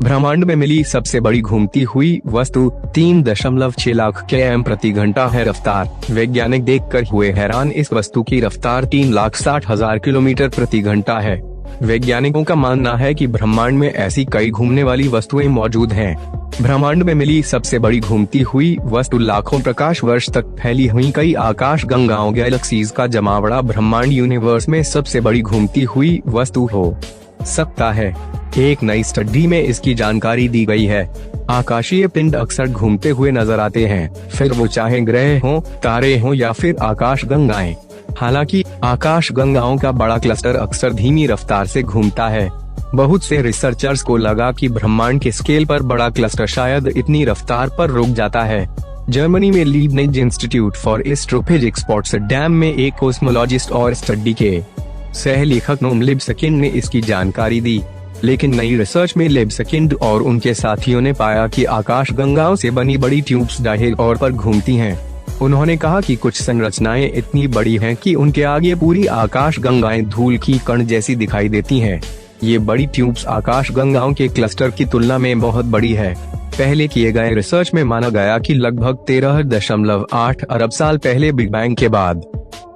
ब्रह्मांड में मिली सबसे बड़ी घूमती हुई वस्तु 3.6 लाख km प्रति घंटा है रफ्तार। वैज्ञानिक देखकर हुए हैरान, इस वस्तु की रफ्तार 3,60,000 किलोमीटर प्रति घंटा है। वैज्ञानिकों का मानना है कि ब्रह्मांड में ऐसी कई घूमने वाली वस्तुएं मौजूद हैं। ब्रह्मांड में मिली सबसे बड़ी घूमती हुई वस्तु लाखों प्रकाश वर्ष तक फैली हुई कई आकाश गंगाओं गैलेक्सीज का जमावड़ा ब्रह्मांड यूनिवर्स में सबसे बड़ी घूमती हुई वस्तु हो सकता है। एक नई स्टडी में इसकी जानकारी दी गई है। आकाशीय पिंड अक्सर घूमते हुए नजर आते हैं, फिर वो चाहे ग्रह हों, तारे हों या फिर आकाश गंगाएं। हालांकि आकाश गंगाओं का बड़ा क्लस्टर अक्सर धीमी रफ्तार से घूमता है। बहुत से रिसर्चर्स को लगा कि ब्रह्मांड के स्केल पर बड़ा क्लस्टर शायद इतनी रफ्तार पर रुक जाता है। जर्मनी में Leibniz institute for astrophysics Potsdam में एक कोस्मोलॉजिस्ट और स्टडी के सह-लेखक नोम लिबसकिंड ने इसकी जानकारी दी। लेकिन नई रिसर्च में लिबसकिंड और उनके साथियों ने पाया कि आकाश गंगाओं से बनी बड़ी ट्यूब्स जाहिर तौर पर घूमती हैं। उन्होंने कहा कि कुछ संरचनाएं इतनी बड़ी हैं कि उनके आगे पूरी आकाश गंगाएं धूल की कण जैसी दिखाई देती हैं। ये बड़ी ट्यूब्स आकाश गंगाओं के क्लस्टर की तुलना में बहुत बड़ी है। पहले किए गए रिसर्च में माना गया कि लगभग 13.8 अरब साल पहले बिग बैंग के बाद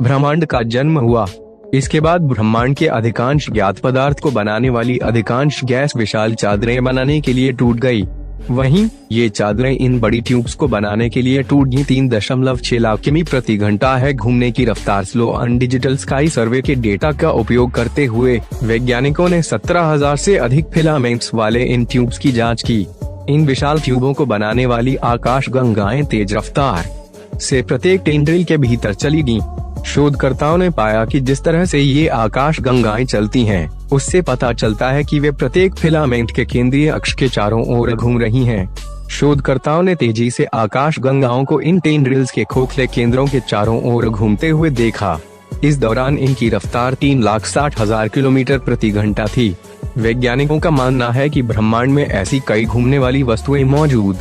ब्रह्मांड का जन्म हुआ। इसके बाद ब्रह्मांड के अधिकांश ज्ञात पदार्थ को बनाने वाली अधिकांश गैस विशाल चादरें बनाने के लिए टूट गई। वहीं ये चादरें इन बड़ी ट्यूब्स को बनाने के लिए टूट गई। 3.6 लाख किमी प्रति घंटा है घूमने की रफ्तार। स्लो ऑन डिजिटल स्काई सर्वे के डेटा का उपयोग करते हुए वैज्ञानिकों ने 17,000 से अधिक फिलामेंट्स वाले इन ट्यूब्स की जांच की। इन विशाल ट्यूबों को बनाने वाली आकाश गंगाएं तेज रफ्तार से प्रत्येक टेंड्रिल के भीतर चली गईं। शोधकर्ताओं ने पाया कि जिस तरह से ये आकाश गंगाएं चलती हैं, उससे पता चलता है कि वे प्रत्येक फिलामेंट के केंद्रीय अक्ष के चारों ओर घूम रही हैं। शोधकर्ताओं ने तेजी से आकाश गंगाओं को इन टेंड्रिल्स के खोखले केंद्रों के चारों ओर घूमते हुए देखा। इस दौरान इनकी रफ्तार 3,60,000 किलोमीटर प्रति घंटा थी। वैज्ञानिकों का मानना है कि ब्रह्मांड में ऐसी कई घूमने वाली वस्तुएं मौजूद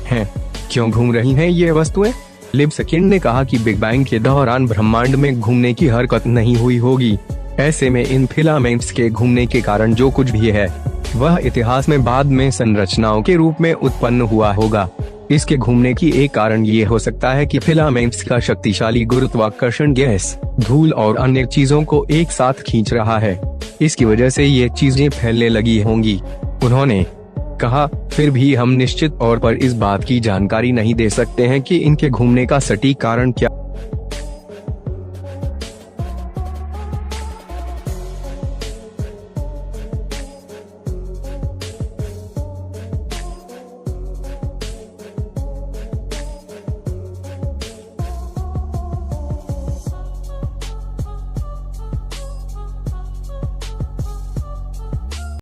हैं। क्यों घूम रही हैं ये वस्तुएं? लिबसकिंड ने कहा कि बिग बैंग के दौरान ब्रह्मांड में घूमने की हरकत नहीं हुई होगी। ऐसे में इन फिलामेंट्स के घूमने के कारण जो कुछ भी है वह इतिहास में बाद में संरचनाओं के रूप में उत्पन्न हुआ होगा। इसके घूमने की एक कारण ये हो सकता है कि फिलामेंट्स का शक्तिशाली गुरुत्वाकर्षण गैस, धूल और अन्य चीजों को एक साथ खींच रहा है। इसकी वजह से ये चीजें फैलने लगी होंगी। उन्होंने कहा, फिर भी हम निश्चित तौर पर इस बात की जानकारी नहीं दे सकते हैं कि इनके घूमने का सटीक कारण क्या